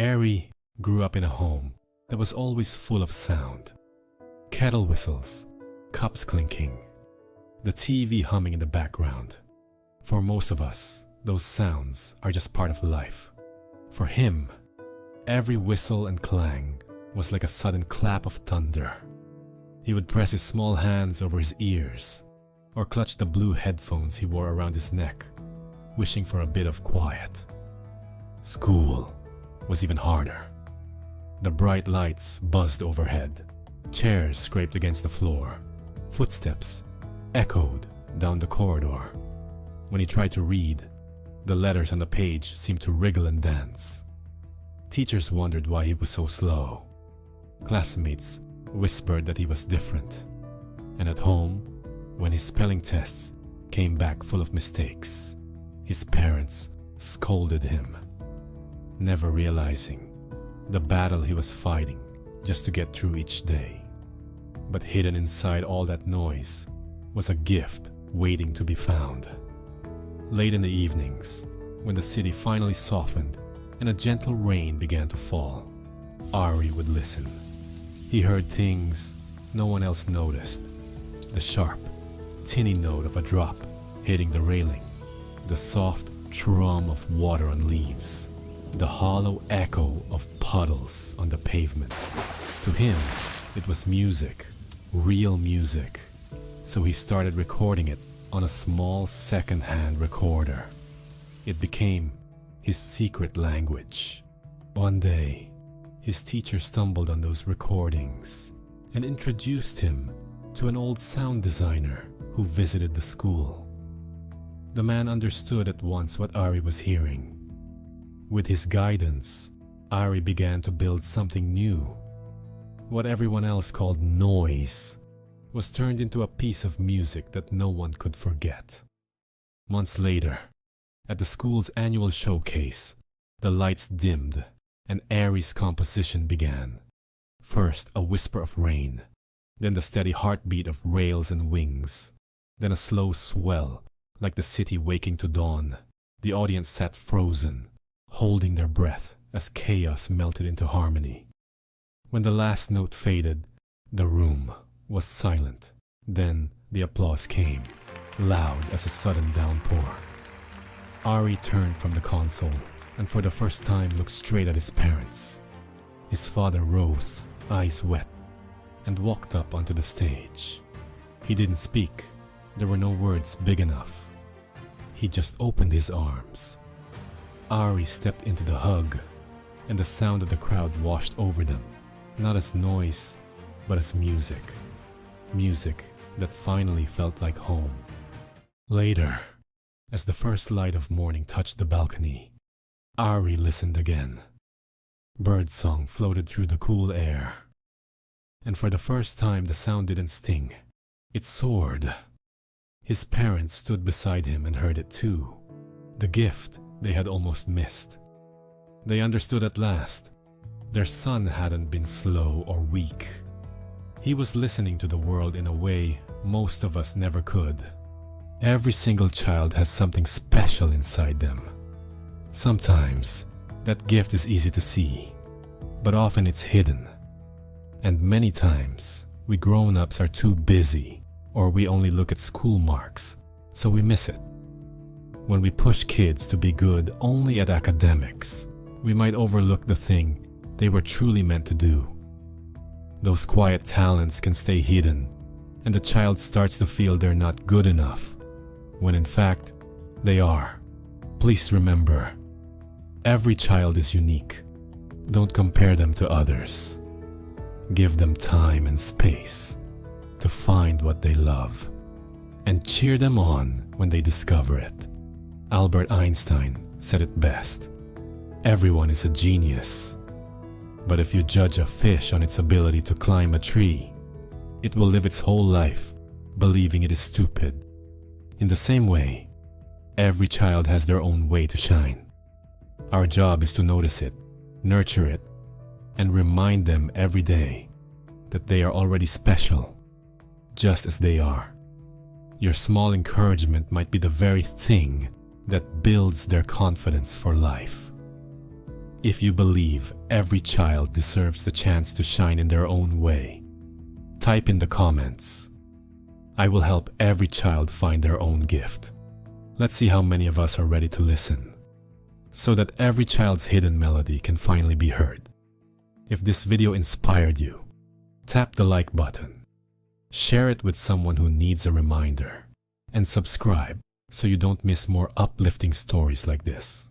Aary grew up in a home that was always full of sound. Kettle whistles, cups clinking, the TV humming in the background. For most of us, those sounds are just part of life. For him, every whistle and clang was like a sudden clap of thunder. He would press his small hands over his ears or clutch the blue headphones he wore around his neck, wishing for a bit of quiet. School was even harder. The bright lights buzzed overhead. Chairs scraped against the floor. Footsteps echoed down the corridor. When he tried to read, the letters on the page seemed to wriggle and dance. Teachers wondered why he was so slow. Classmates whispered that he was different. And at home, when his spelling tests came back full of mistakes, his parents scolded him, never realizing the battle he was fighting just to get through each day. But hidden inside all that noise was a gift waiting to be found. Late in the evenings, when the city finally softened and a gentle rain began to fall, Aary would listen. He heard things no one else noticed. The sharp, tinny note of a drop hitting the railing, the soft trum of water on leaves, the hollow echo of puddles on the pavement. To him, it was music, real music. So he started recording it on a small second-hand recorder. It became his secret language. One day, his teacher stumbled on those recordings and introduced him to an old sound designer who visited the school. The man understood at once what Aary was hearing. With his guidance, Aary began to build something new. What everyone else called noise was turned into a piece of music that no one could forget. Months later, at the school's annual showcase, the lights dimmed and Aary's composition began. First a whisper of rain, then the steady heartbeat of rails and wings, then a slow swell like the city waking to dawn. The audience sat frozen, holding their breath as chaos melted into harmony. When the last note faded, the room was silent. Then the applause came, loud as a sudden downpour. Aary turned from the console and for the first time looked straight at his parents. His father rose, eyes wet, and walked up onto the stage. He didn't speak. There were no words big enough. He just opened his arms. Aary stepped into the hug, and the sound of the crowd washed over them, not as noise, but as music. Music that finally felt like home. Later, as the first light of morning touched the balcony, Aary listened again. Birdsong floated through the cool air. And for the first time the sound didn't sting. It soared. His parents stood beside him and heard it too. The gift they had almost missed. They understood at last. Their son hadn't been slow or weak. He was listening to the world in a way most of us never could. Every single child has something special inside them. Sometimes that gift is easy to see, but often it's hidden. And many times we grown-ups are too busy, or we only look at school marks, so we miss it. When we push kids to be good only at academics, we might overlook the thing they were truly meant to do. Those quiet talents can stay hidden, and the child starts to feel they're not good enough, when in fact, they are. Please remember, every child is unique. Don't compare them to others. Give them time and space to find what they love, and cheer them on when they discover it. Albert Einstein said it best. Everyone is a genius. But if you judge a fish on its ability to climb a tree, it will live its whole life believing it is stupid. In the same way, every child has their own way to shine. Our job is to notice it, nurture it, and remind them every day that they are already special, just as they are. Your small encouragement might be the very thing that builds their confidence for life. If you believe every child deserves the chance to shine in their own way, type in the comments. I will help every child find their own gift. Let's see how many of us are ready to listen, so that every child's hidden melody can finally be heard. If this video inspired you, tap the like button, share it with someone who needs a reminder, and subscribe so you don't miss more uplifting stories like this.